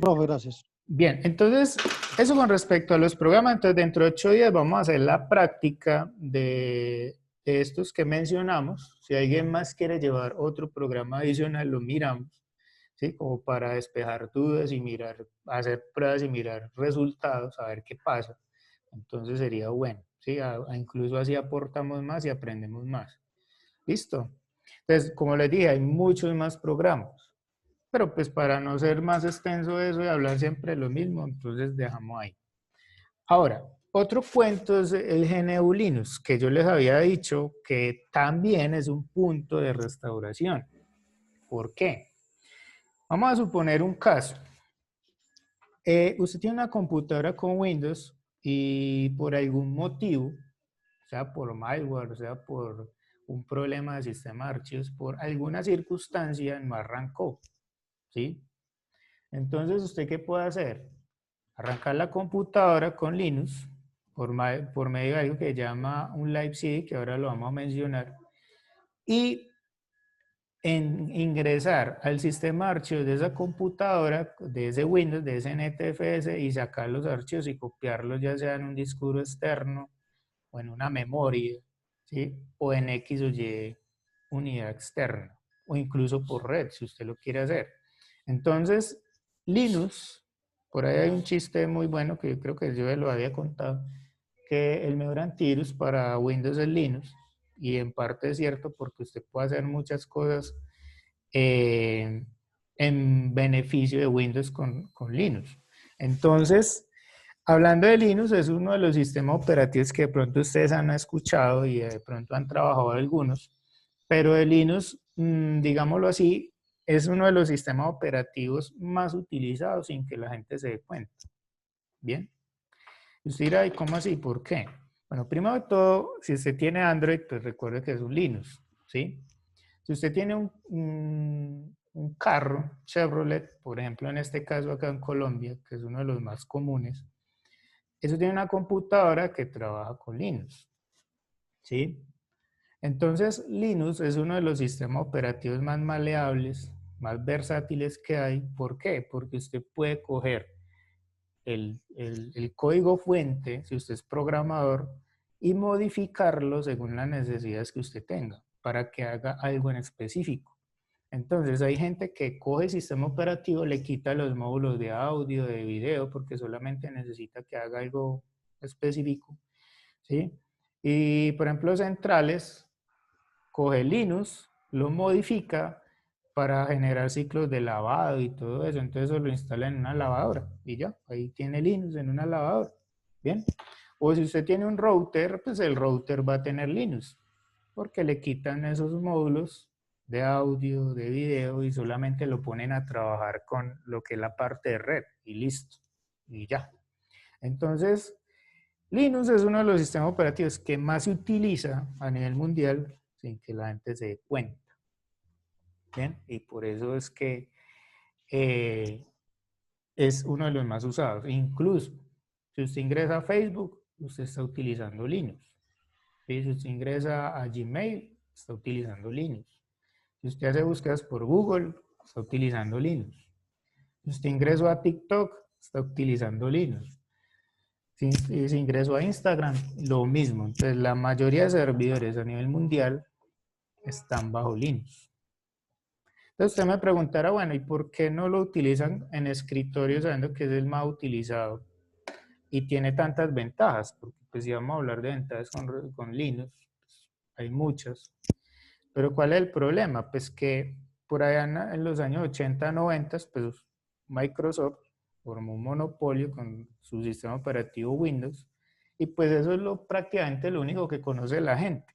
Profe, gracias. Bien, entonces, eso con respecto a los programas. Entonces, dentro de 8 días vamos a hacer la práctica de estos que mencionamos. Si alguien más quiere llevar otro programa adicional, lo miramos, ¿sí? Como para despejar dudas y mirar, hacer pruebas y mirar resultados, a ver qué pasa. Entonces sería bueno, ¿sí? Incluso así aportamos más y aprendemos más. ¿Listo? Entonces, como les dije, hay muchos más programas. Pero pues para no ser más extenso eso y hablar siempre de lo mismo, entonces dejamos ahí. Ahora, otro cuento es el GNU Linux, que yo les había dicho que también es un punto de restauración. ¿Por qué? Vamos a suponer un caso. Usted tiene una computadora con Windows y por algún motivo, sea por malware, sea por un problema de sistema de archivos, por alguna circunstancia no arrancó, ¿sí? Entonces, ¿usted qué puede hacer? Arrancar la computadora con Linux por medio de algo que se llama un Live CD, que ahora lo vamos a mencionar, y ingresar al sistema de archivos de esa computadora, de ese Windows, de ese NTFS, y sacar los archivos y copiarlos ya sea en un disco duro externo o en una memoria, ¿sí? O en X o Y unidad externa, o incluso por red, si usted lo quiere hacer. Entonces, Linux, por ahí hay un chiste muy bueno que yo creo que yo lo había contado, que el mejor antivirus para Windows es Linux, y en parte es cierto porque usted puede hacer muchas cosas eh, en beneficio de Windows con Linux. Entonces, hablando de Linux, es uno de los sistemas operativos que de pronto ustedes han escuchado y de pronto han trabajado algunos, pero de Linux, digámoslo así, es uno de los sistemas operativos más utilizados sin que la gente se dé cuenta. Bien. Y usted dirá, ¿y cómo así? ¿Por qué? Bueno, primero de todo, si usted tiene Android, pues recuerde que es un Linux, ¿sí? Si usted tiene un carro Chevrolet, por ejemplo, en este caso acá en Colombia, que es uno de los más comunes, eso tiene una computadora que trabaja con Linux, ¿sí? Entonces, Linux es uno de los sistemas operativos más maleables, más versátiles que hay. ¿Por qué? Porque usted puede coger el código fuente, si usted es programador, y modificarlo según las necesidades que usted tenga, para que haga algo en específico. Entonces hay gente que coge el sistema operativo, le quita los módulos de audio, de video, porque solamente necesita que haga algo específico, ¿sí? Y por ejemplo, centrales, coge Linux, lo modifica para generar ciclos de lavado y todo eso. Entonces eso lo instala en una lavadora y ya, ahí tiene Linux en una lavadora. Bien. O si usted tiene un router, pues el router va a tener Linux, porque le quitan esos módulos de audio, de video y solamente lo ponen a trabajar con lo que es la parte de red y listo. Y ya. Entonces, Linux es uno de los sistemas operativos que más se utiliza a nivel mundial sin que la gente se dé cuenta. ¿Bien? Y por eso es que eh, es uno de los más usados. Incluso, si usted ingresa a Facebook, usted está utilizando Linux. ¿Sí? Si usted ingresa a Gmail, está utilizando Linux. Si usted hace búsquedas por Google, está utilizando Linux. Si usted ingresó a TikTok, está utilizando Linux. Si ingresó a Instagram, lo mismo. Entonces, la mayoría de servidores a nivel mundial están bajo Linux. Entonces, usted me preguntará, bueno, ¿y por qué no lo utilizan en escritorio sabiendo que es el más utilizado y tiene tantas ventajas? Porque pues si vamos a hablar de ventajas con Linux, pues, hay muchas. Pero ¿cuál es el problema? Pues que por allá en los años 80, 90, pues Microsoft formó un monopolio con su sistema operativo Windows y pues eso es prácticamente lo único que conoce la gente.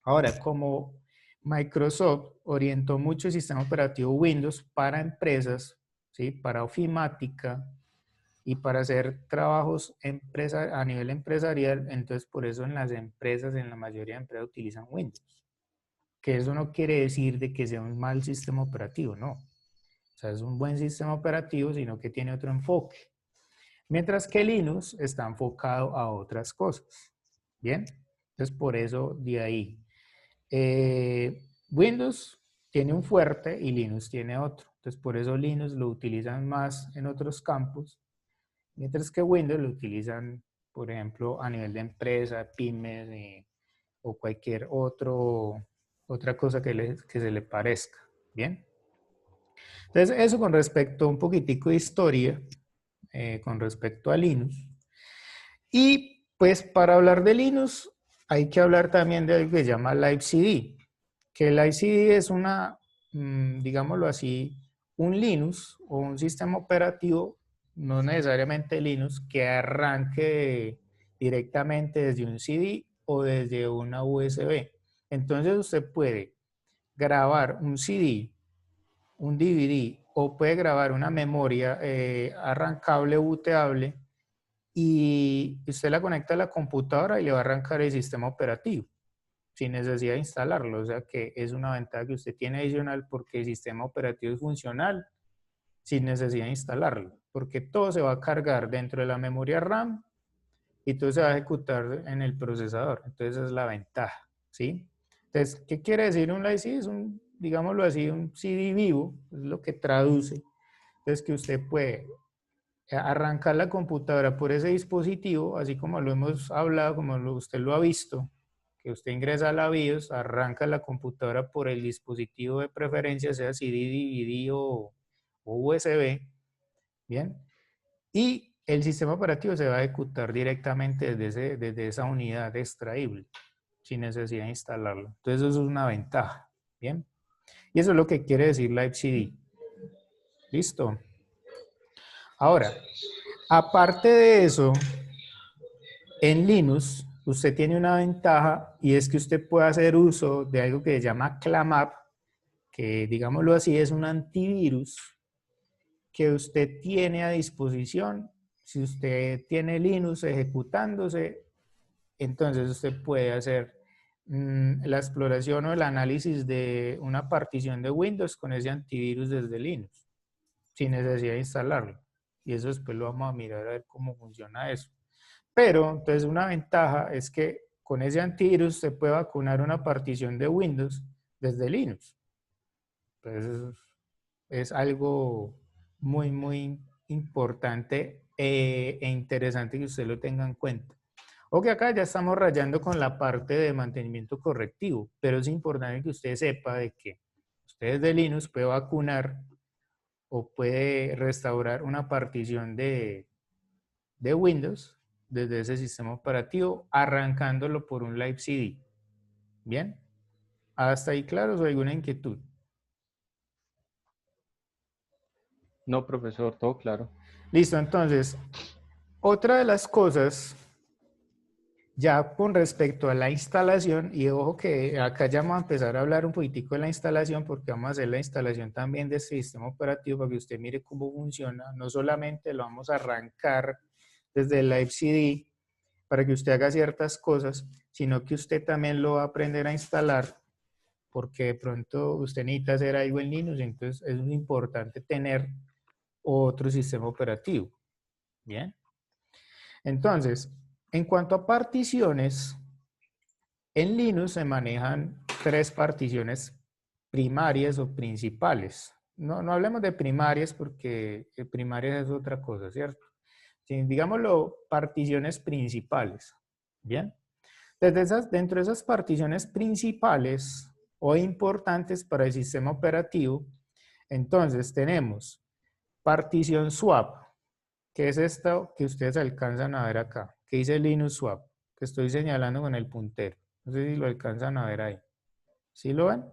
Ahora, como Microsoft orientó mucho el sistema operativo Windows para empresas, ¿sí? Para ofimática y para hacer trabajos a nivel empresarial, entonces por eso en las empresas, en la mayoría de empresas utilizan Windows. Que eso no quiere decir de que sea un mal sistema operativo, no. O sea, es un buen sistema operativo, sino que tiene otro enfoque. Mientras que Linux está enfocado a otras cosas. Bien, entonces por eso de ahí. Windows tiene un fuerte y Linux tiene otro. Entonces, por eso Linux lo utilizan más en otros campos, mientras que Windows lo utilizan, por ejemplo, a nivel de empresa, pymes o cualquier otra cosa que se le parezca. ¿Bien? Entonces, eso con respecto a un poquitico de historia, con respecto a Linux. Y pues para hablar de Linux hay que hablar también de algo que se llama LiveCD, que LiveCD es una, digámoslo así, un Linux o un sistema operativo, no necesariamente Linux, que arranque directamente desde un CD o desde una USB. Entonces usted puede grabar un CD, un DVD o puede grabar una memoria arrancable o booteable y usted la conecta a la computadora y le va a arrancar el sistema operativo sin necesidad de instalarlo. O sea que es una ventaja que usted tiene adicional porque el sistema operativo es funcional sin necesidad de instalarlo, porque todo se va a cargar dentro de la memoria RAM y todo se va a ejecutar en el procesador. Entonces esa es la ventaja, ¿sí? Entonces, ¿qué quiere decir un LiveCD? Es un, digámoslo así, un CD vivo, es lo que traduce. Entonces que usted puede arrancar la computadora por ese dispositivo, así como lo hemos hablado, como usted lo ha visto, que usted ingresa a la BIOS, arranca la computadora por el dispositivo de preferencia, sea CD, DVD o USB, ¿bien? Y el sistema operativo se va a ejecutar directamente desde esa unidad extraíble, sin necesidad de instalarlo. Entonces eso es una ventaja, ¿bien? Y eso es lo que quiere decir LiveCD. ¿Listo? Ahora, aparte de eso, en Linux, usted tiene una ventaja y es que usted puede hacer uso de algo que se llama ClamApp, que digámoslo así es un antivirus que usted tiene a disposición. Si usted tiene Linux ejecutándose, entonces usted puede hacer la exploración o el análisis de una partición de Windows con ese antivirus desde Linux, sin necesidad de instalarlo. Y eso después lo vamos a mirar a ver cómo funciona eso. Pero entonces una ventaja es que con ese antivirus se puede vacunar una partición de Windows desde Linux. Entonces es algo muy, muy importante e interesante que usted lo tenga en cuenta. O que acá ya estamos rayando con la parte de mantenimiento correctivo, pero es importante que usted sepa de que usted desde Linux puede vacunar o puede restaurar una partición de Windows desde ese sistema operativo, arrancándolo por un Live CD. ¿Bien? ¿Hasta ahí claros o alguna inquietud? No, profesor, todo claro. Listo, entonces, otra de las cosas, ya con respecto a la instalación, y ojo que acá ya vamos a empezar a hablar un poquitico de la instalación, porque vamos a hacer la instalación también de este sistema operativo para que usted mire cómo funciona. No solamente lo vamos a arrancar desde el Live CD, para que usted haga ciertas cosas, sino que usted también lo va a aprender a instalar, porque de pronto usted necesita hacer algo en Linux, entonces es muy importante tener otro sistema operativo. Bien. Entonces, en cuanto a particiones, en Linux se manejan tres particiones primarias o principales. No hablemos de primarias porque primarias es otra cosa, ¿cierto? Digámoslo, particiones principales. Bien. Dentro de esas particiones principales o importantes para el sistema operativo, entonces tenemos partición swap, que es esto que ustedes alcanzan a ver acá, que dice Linux swap, que estoy señalando con el puntero. No sé si lo alcanzan a ver ahí. ¿Sí lo ven?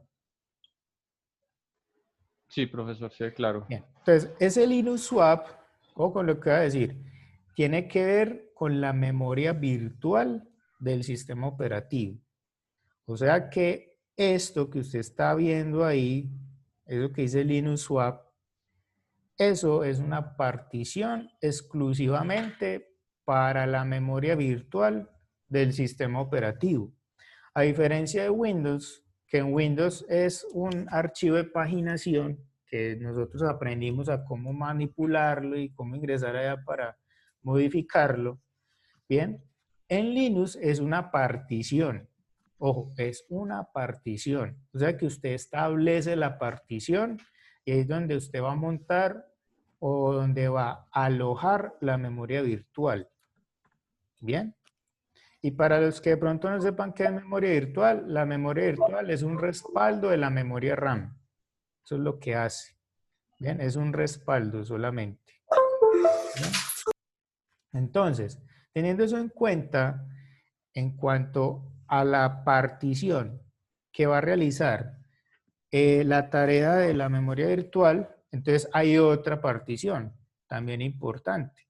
Sí, profesor, sí, claro. Bien. Entonces, ese Linux swap, o con lo que voy a decir, tiene que ver con la memoria virtual del sistema operativo. O sea que esto que usted está viendo ahí, eso que dice Linux swap, eso es una partición exclusivamente para la memoria virtual del sistema operativo. A diferencia de Windows, que en Windows es un archivo de paginación que nosotros aprendimos a cómo manipularlo y cómo ingresar allá para modificarlo. Bien, en Linux es una partición. Ojo, es una partición. O sea que usted establece la partición y ahí es donde usted va a montar o donde va a alojar la memoria virtual. Bien. Y para los que de pronto no sepan qué es memoria virtual, la memoria virtual es un respaldo de la memoria RAM. Eso es lo que hace. Bien, es un respaldo solamente. Bien. Entonces, teniendo eso en cuenta, en cuanto a la partición que va a realizar la tarea de la memoria virtual, entonces hay otra partición también importante.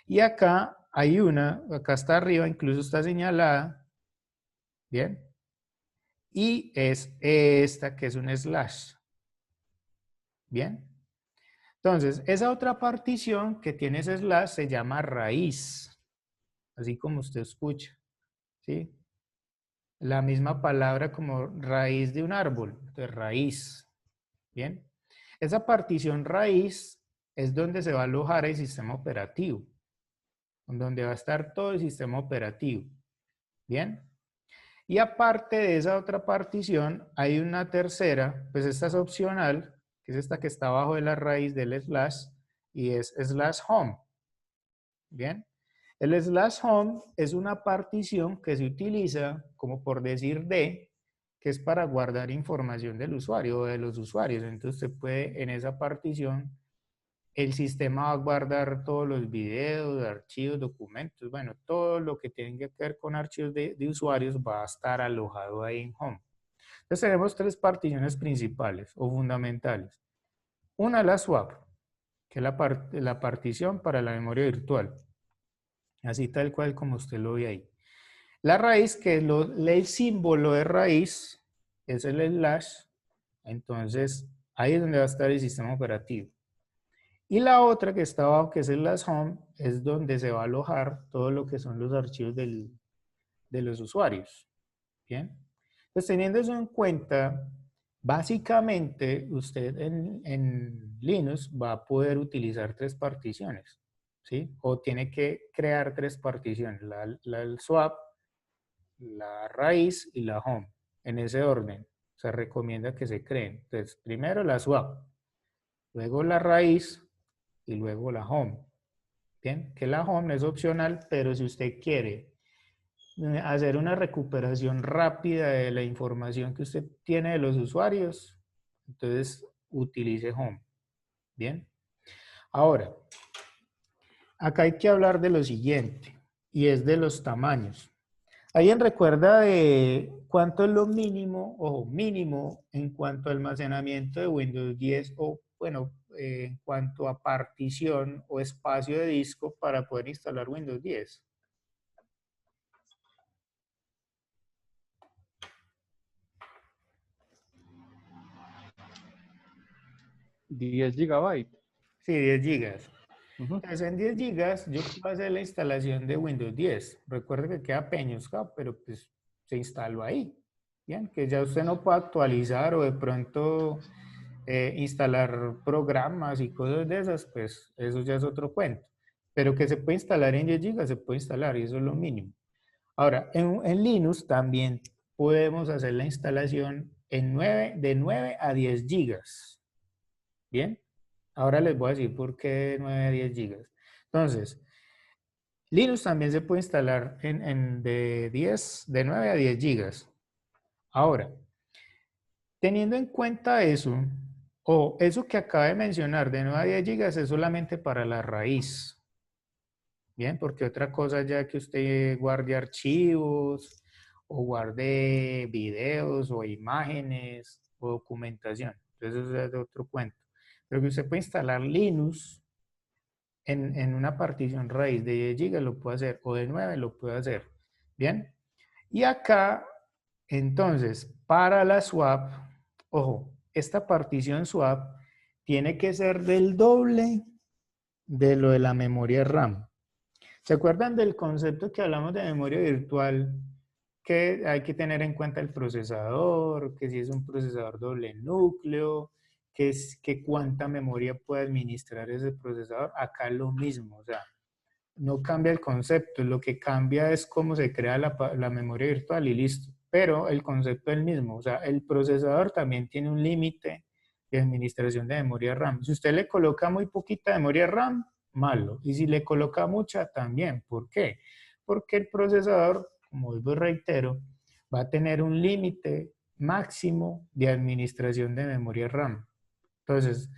Y acá hay una, acá está arriba, incluso está señalada, ¿bien? Y es esta que es un slash, ¿bien? Entonces, esa otra partición que tiene ese slash se llama raíz, así como usted escucha, ¿sí? La misma palabra como raíz de un árbol, de raíz, ¿bien? Esa partición raíz es donde se va a alojar el sistema operativo, donde va a estar todo el sistema operativo, ¿bien? Y aparte de esa otra partición, hay una tercera, pues esta es opcional, que es esta que está abajo de la raíz del slash, y es slash home, ¿bien? El slash home es una partición que se utiliza como por decir de, que es para guardar información del usuario o de los usuarios. Entonces usted puede en esa partición, el sistema va a guardar todos los videos, archivos, documentos, bueno, todo lo que tenga que ver con archivos de usuarios va a estar alojado ahí en home. Entonces tenemos tres particiones principales o fundamentales. Una es la swap, que es la partición para la memoria virtual. Así tal cual como usted lo ve ahí. La raíz, que es el símbolo de raíz, es el slash. Entonces, ahí es donde va a estar el sistema operativo. Y la otra que está abajo, que es el slash home, es donde se va a alojar todo lo que son los archivos de los usuarios. Bien. Pues teniendo eso en cuenta, básicamente usted en Linux va a poder utilizar tres particiones, ¿sí? O tiene que crear tres particiones, el swap, la raíz y la home, en ese orden. Se recomienda que se creen. Entonces, primero la swap, luego la raíz y luego la home. Bien, que la home es opcional, pero si usted quiere hacer una recuperación rápida de la información que usted tiene de los usuarios, entonces utilice home. Bien. Ahora, acá hay que hablar de lo siguiente, y es de los tamaños. ¿Alguien recuerda de cuánto es lo mínimo o mínimo en cuanto a almacenamiento de Windows 10 o, bueno, en cuanto a partición o espacio de disco para poder instalar Windows 10? 10 GB. Sí, 10 gigas. Ujú. Entonces, en 10 gigas yo puedo hacer la instalación de Windows 10. Recuerde que queda peñosca, pero pues se instaló ahí. Bien, que ya usted no puede actualizar o de pronto instalar programas y cosas de esas, pues eso ya es otro cuento. Pero que se puede instalar en 10 gigas, se puede instalar y eso es lo mínimo. Ahora, en Linux también podemos hacer la instalación de 9 a 10 gigas. Bien, ahora les voy a decir por qué de 9 a 10 gigas. Entonces, Linux también se puede instalar de 9 a 10 gigas. Ahora, teniendo en cuenta eso, o eso que acaba de mencionar de 9 a 10 gigas es solamente para la raíz. Bien, porque otra cosa ya que usted guarde archivos o guarde videos o imágenes o documentación. Entonces eso es de otro cuento. Pero que usted puede instalar Linux en una partición raíz de 10 gigas lo puede hacer, o de 9 lo puede hacer. Bien. Y acá, entonces, para la swap, ojo, esta partición swap tiene que ser del doble de lo de la memoria RAM. ¿Se acuerdan del concepto que hablamos de memoria virtual? Que hay que tener en cuenta el procesador, que si es un procesador doble núcleo, que cuánta memoria puede administrar ese procesador. Acá es lo mismo, o sea, no cambia el concepto, lo que cambia es cómo se crea la memoria virtual y listo. Pero el concepto es el mismo, o sea, el procesador también tiene un límite de administración de memoria RAM. Si usted le coloca muy poquita memoria RAM, malo. Y si le coloca mucha, también. ¿Por qué? Porque el procesador, como vuelvo y reitero, va a tener un límite máximo de administración de memoria RAM. Entonces,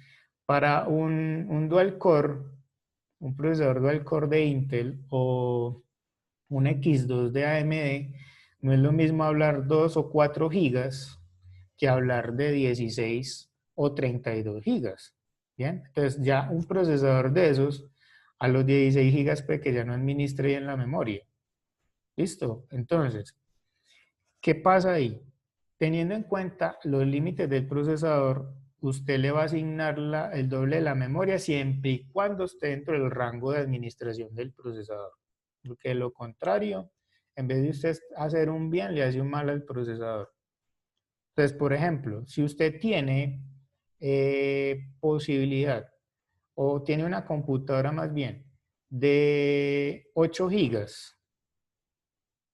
para un dual core, un procesador dual core de Intel o un X2 de AMD, no es lo mismo hablar 2 o 4 gigas que hablar de 16 o 32 gigas. Bien, entonces ya un procesador de esos a los 16 gigas puede que ya no administre bien la memoria. ¿Listo? Entonces, ¿qué pasa ahí? Teniendo en cuenta los límites del procesador, usted le va a asignar el doble de la memoria siempre y cuando esté dentro del rango de administración del procesador. Porque de lo contrario, en vez de usted hacer un bien, le hace un mal al procesador. Entonces, por ejemplo, si usted tiene posibilidad o tiene una computadora más bien de 8 gigas,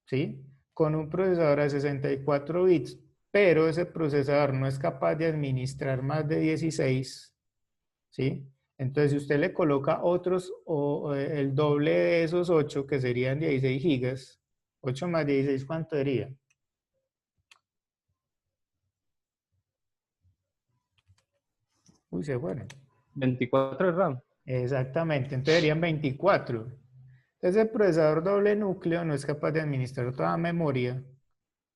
¿sí? Con un procesador de 64 bits, pero ese procesador no es capaz de administrar más de 16, ¿sí? Entonces, si usted le coloca otros, o el doble de esos 8, que serían 16 gigas, 8 más 16, ¿cuánto sería? Uy, se fueron. 24 de RAM. Exactamente, entonces serían 24. Entonces, el procesador doble núcleo no es capaz de administrar toda memoria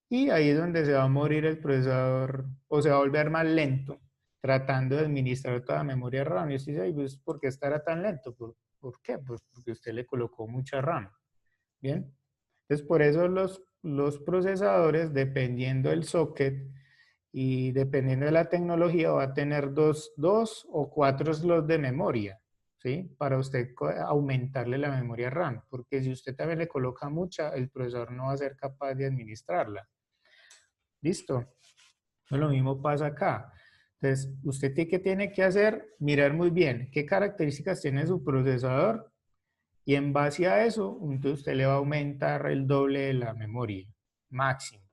y ahí es donde se va a morir el procesador o se va a volver más lento tratando de administrar toda memoria RAM. Y usted dice, pues, ¿por qué estará tan lento? ¿Por qué? Pues porque usted le colocó mucha RAM. Bien. Entonces, por eso los procesadores, dependiendo del socket y dependiendo de la tecnología, va a tener dos o cuatro slots de memoria, ¿sí? Para usted aumentarle la memoria RAM, porque si usted también le coloca mucha, el procesador no va a ser capaz de administrarla. ¿Listo? Lo mismo pasa acá. Entonces, usted qué tiene que hacer, mirar muy bien qué características tiene su procesador y en base a eso, entonces usted le va a aumentar el doble de la memoria máximo,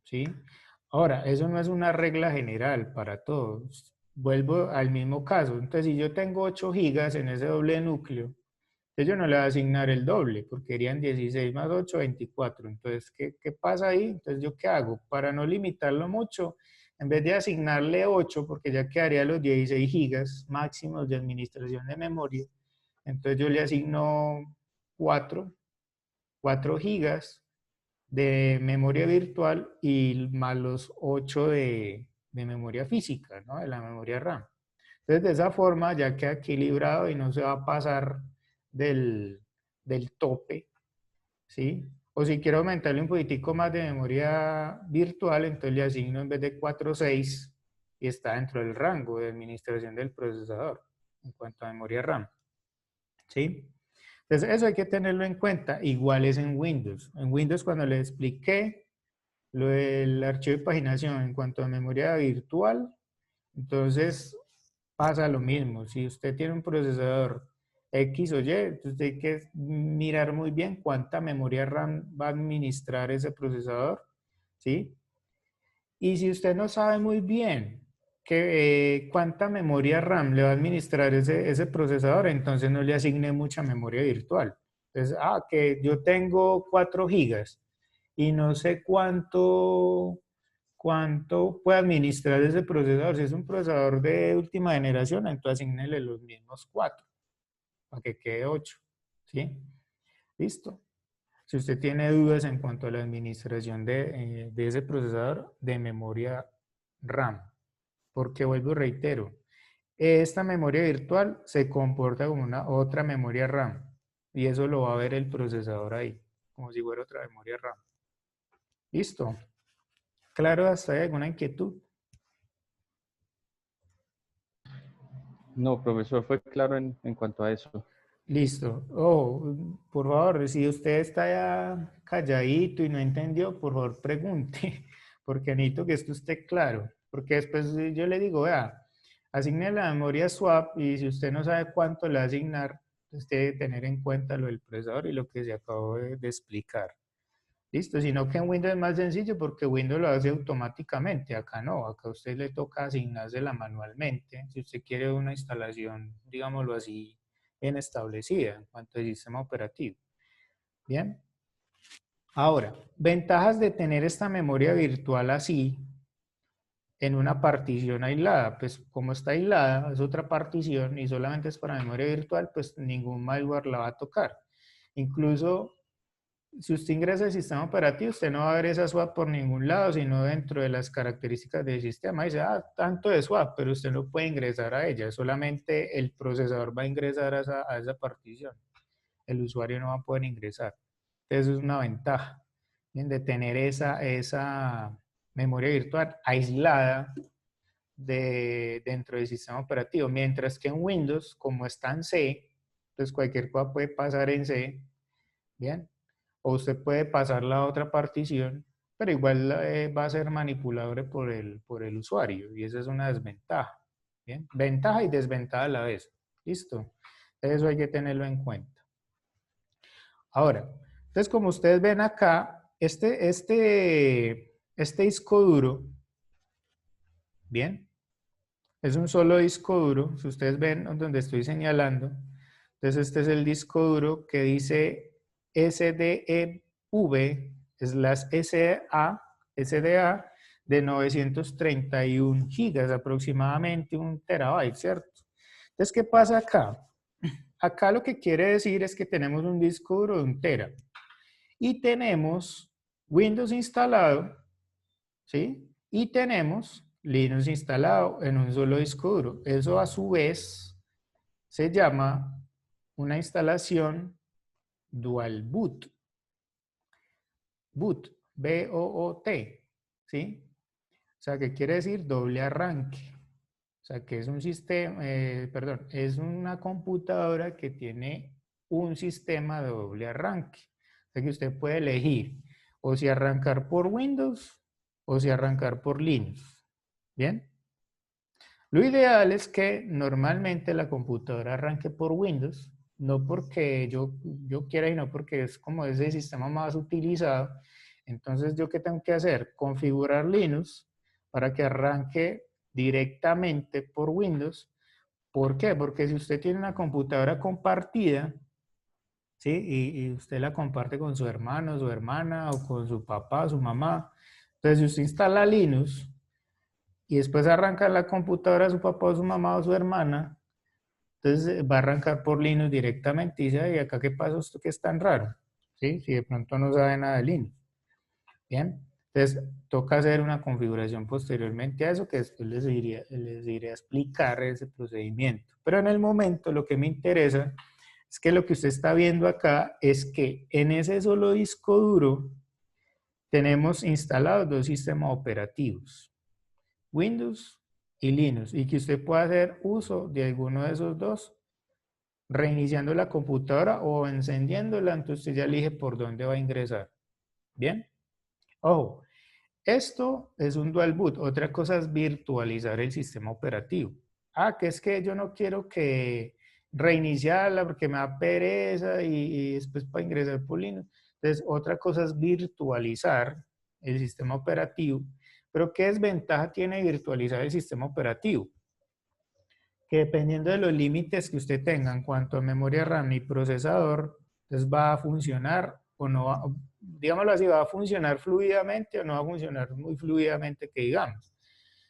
¿sí? Ahora, eso no es una regla general para todos. Vuelvo al mismo caso. Entonces, si yo tengo 8 gigas en ese doble núcleo, entonces yo no le voy a asignar el doble, porque serían 16 más 8, 24. Entonces, ¿qué pasa ahí? Entonces, ¿yo qué hago? Para no limitarlo mucho, en vez de asignarle 8, porque ya quedaría los 16 gigas máximos de administración de memoria, entonces yo le asigno 4, 4 gigas de memoria virtual y más los 8 de memoria física, ¿no? De la memoria RAM. Entonces, de esa forma ya queda equilibrado y no se va a pasar del tope, ¿sí? O si quiero aumentarle un poquitico más de memoria virtual, entonces le asigno en vez de 4, 6 y está dentro del rango de administración del procesador en cuanto a memoria RAM, ¿sí? Entonces, eso hay que tenerlo en cuenta. Igual es en Windows. En Windows, cuando le expliqué lo del archivo de paginación en cuanto a memoria virtual, entonces pasa lo mismo. Si usted tiene un procesador X o Y, entonces hay que mirar muy bien cuánta memoria RAM va a administrar ese procesador, ¿sí? Y si usted no sabe muy bien cuánta memoria RAM le va a administrar ese procesador, entonces no le asigne mucha memoria virtual. Entonces, que yo tengo 4 gigas y no sé cuánto puede administrar ese procesador. Si es un procesador de última generación, entonces asignele los mismos 4 para que quede 8. ¿Sí? Listo. Si usted tiene dudas en cuanto a la administración de ese procesador de memoria RAM, porque vuelvo y reitero, esta memoria virtual se comporta como una otra memoria RAM y eso lo va a ver el procesador ahí, como si fuera otra memoria RAM. Listo. Claro, hasta ahí alguna inquietud. No, profesor, fue claro en cuanto a eso. Listo. Oh, por favor, si usted está ya calladito y no entendió, por favor pregunte, porque necesito que esto esté claro. Porque después yo le digo, vea, asigne la memoria swap y si usted no sabe cuánto le va a asignar, usted debe tener en cuenta lo del procesador y lo que se acabó de explicar. Listo, sino que en Windows es más sencillo porque Windows lo hace automáticamente. Acá no, acá a usted le toca asignársela manualmente. Si usted quiere una instalación, digámoslo así, bien establecida en cuanto al sistema operativo. Bien. Ahora, ventajas de tener esta memoria virtual así en una partición aislada. Pues como está aislada, es otra partición y solamente es para memoria virtual, pues ningún malware la va a tocar. Incluso si usted ingresa al sistema operativo, usted no va a ver esa swap por ningún lado, sino dentro de las características del sistema. Dice, tanto de swap, pero usted no puede ingresar a ella, solamente el procesador va a ingresar a esa partición. El usuario no va a poder ingresar. Entonces, es una ventaja, ¿bien?, de tener esa memoria virtual aislada dentro del sistema operativo. Mientras que en Windows, como está en C, pues cualquier cosa puede pasar en C, ¿bien? O usted puede pasar la otra partición, pero igual va a ser manipulable por el usuario y esa es una desventaja. ¿Bien? Ventaja y desventaja a la vez. ¿Listo? Eso hay que tenerlo en cuenta. Ahora, entonces como ustedes ven acá, este disco duro, ¿bien? Es un solo disco duro. Si ustedes ven donde estoy señalando, entonces este es el disco duro que dice SDEV/SDA de 931 gigas, aproximadamente 1 terabyte, ¿cierto? Entonces, ¿qué pasa acá? Acá lo que quiere decir es que tenemos un disco duro de 1 tera y tenemos Windows instalado, ¿sí? Y tenemos Linux instalado en un solo disco duro. Eso a su vez se llama una instalación dual boot. Boot, B-O-O-T, ¿sí? O sea, que quiere decir doble arranque. O sea, que es un sistema, perdón, es una computadora que tiene un sistema de doble arranque. O sea, que usted puede elegir o si arrancar por Windows o si arrancar por Linux. ¿Bien? Lo ideal es que normalmente la computadora arranque por Windows, no porque yo quiera, sino porque es como ese sistema más utilizado. Entonces, ¿yo qué tengo que hacer? Configurar Linux para que arranque directamente por Windows. ¿Por qué? Porque si usted tiene una computadora compartida, ¿sí? Y usted la comparte con su hermano, su hermana o con su papá, su mamá. Entonces, si usted instala Linux y después arranca la computadora de su papá o su mamá o su hermana, entonces va a arrancar por Linux directamente y dice, ¿y acá qué pasa esto que es tan raro? ¿Sí? Si de pronto no sabe nada de Linux. Bien, entonces toca hacer una configuración posteriormente a eso que después les iré a explicar ese procedimiento. Pero en el momento lo que me interesa es que lo que usted está viendo acá es que en ese solo disco duro tenemos instalados 2 sistemas operativos, Windows y Linux, y que usted pueda hacer uso de alguno de esos dos, reiniciando la computadora o encendiéndola, entonces usted ya elige por dónde va a ingresar. Bien, ojo, esto es un dual boot. Otra cosa es virtualizar el sistema operativo. Que es que yo no quiero que reiniciarla porque me da pereza y después para ingresar por Linux. Entonces, otra cosa es virtualizar el sistema operativo. Pero ¿qué desventaja tiene virtualizar el sistema operativo? Que dependiendo de los límites que usted tenga en cuanto a memoria RAM y procesador, entonces va a funcionar o no va, digámoslo así, va a funcionar fluidamente o no va a funcionar muy fluidamente, que digamos.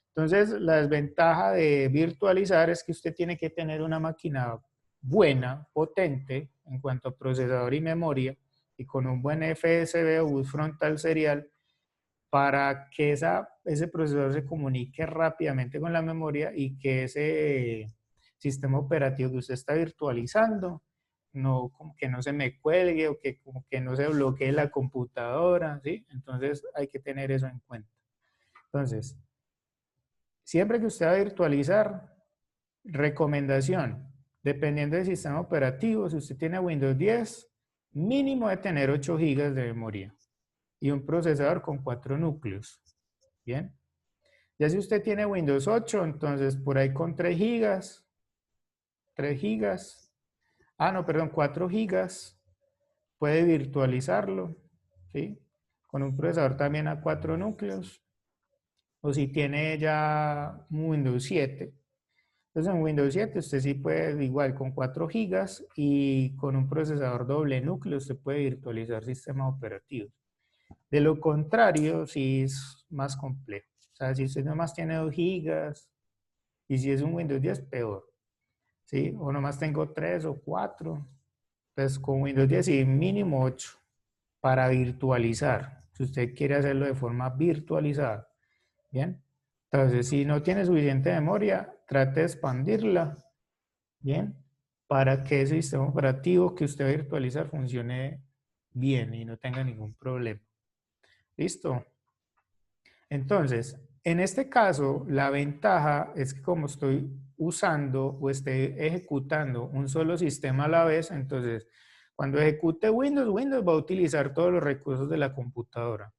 Entonces, la desventaja de virtualizar es que usted tiene que tener una máquina buena, potente, en cuanto a procesador y memoria, y con un buen FSB o bus frontal serial, para que ese procesador se comunique rápidamente con la memoria y que ese sistema operativo que usted está virtualizando no, como que no se me cuelgue o que como que no se bloquee la computadora, ¿sí? Entonces hay que tener eso en cuenta. Entonces, siempre que usted va a virtualizar, recomendación, dependiendo del sistema operativo, si usted tiene Windows 10, mínimo de tener 8 GB de memoria y un procesador con 4 núcleos. Bien. Ya si usted tiene Windows 8, entonces por ahí con 3 gigas, 3 gigas, no, perdón, 4 gigas, puede virtualizarlo, ¿sí? con un procesador también a 4 núcleos, o si tiene ya un Windows 7. Entonces en Windows 7 usted sí puede, igual con 4 gigas y con un procesador doble núcleo, usted puede virtualizar sistemas operativos. De lo contrario, sí es más complejo. O sea, si usted nomás tiene 2 gigas y si es un Windows 10, peor. ¿Sí? O nomás tengo 3 o 4, pues con Windows 10 y mínimo 8 para virtualizar. Si usted quiere hacerlo de forma virtualizada. Bien. Entonces, si no tiene suficiente memoria, trate de expandirla. Bien. Para que ese sistema operativo que usted va a virtualizar funcione bien y no tenga ningún problema. ¿Listo? Entonces, en este caso, la ventaja es que como estoy usando o estoy ejecutando un solo sistema a la vez, entonces, cuando ejecute Windows, Windows va a utilizar todos los recursos de la computadora.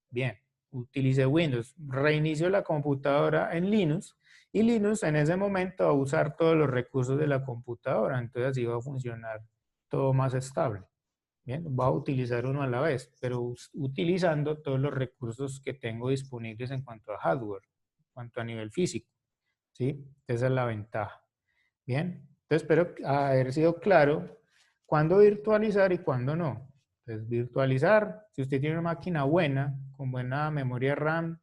Bien, utilice Windows, reinicio la computadora en Linux y Linux en ese momento va a usar todos los recursos de la computadora, entonces así va a funcionar todo más estable. Bien, va a utilizar uno a la vez, pero utilizando todos los recursos que tengo disponibles en cuanto a hardware, en cuanto a nivel físico. ¿Sí? Esa es la ventaja. Bien, entonces espero haber sido claro cuándo virtualizar y cuándo no. Entonces, virtualizar, si usted tiene una máquina buena, con buena memoria RAM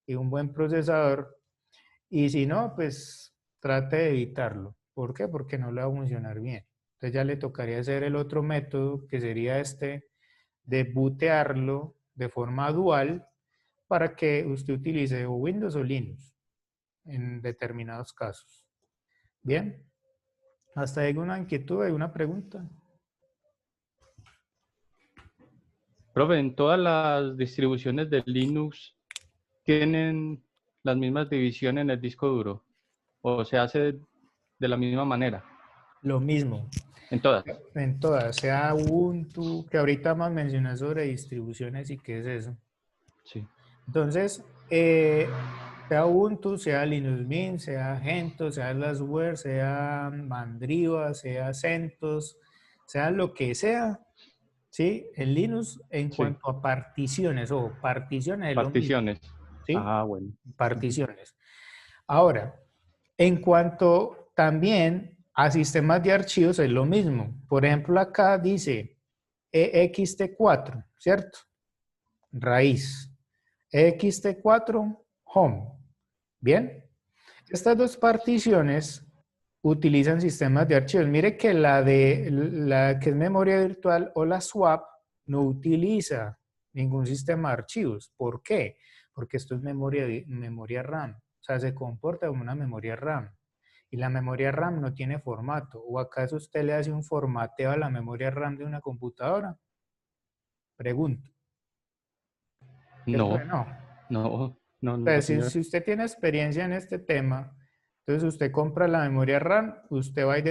y un buen procesador, y si no, pues trate de evitarlo. ¿Por qué? Porque no le va a funcionar bien. Entonces ya le tocaría hacer el otro método, que sería este, de bootearlo de forma dual para que usted utilice o Windows o Linux en determinados casos. Bien, hasta ahí alguna inquietud, alguna pregunta. Profe, ¿en todas las distribuciones de Linux tienen las mismas divisiones en el disco duro? ¿O se hace de la misma manera? Lo mismo, En todas. en todas, sea Ubuntu, que ahorita más mencioné sobre distribuciones y qué es eso. Sí. Entonces, sea Ubuntu, sea Linux Mint, sea Gentoo, sea Glassware, sea Mandriva, sea CentOS, sea lo que sea, ¿sí? En Linux, en Sí. cuanto a particiones, o particiones es lo mismo, Particiones. ¿sí? Ah, bueno. Ujú. Particiones. Ahora, en cuanto también a sistemas de archivos es lo mismo. Por ejemplo, acá dice ext4, ¿cierto? Raíz. ext4 home. Bien. Estas dos particiones utilizan sistemas de archivos. Mire que la que es memoria virtual o la swap no utiliza ningún sistema de archivos. ¿Por qué? Porque esto es memoria RAM. O sea, se comporta como una memoria RAM. Y la memoria RAM no tiene formato. ¿O acaso usted le hace un formateo a la memoria RAM de una computadora? Pregunto. ¿Cierto que No, no? no, Pues señor. si usted tiene experiencia en este tema, entonces usted compra la memoria RAM, usted va y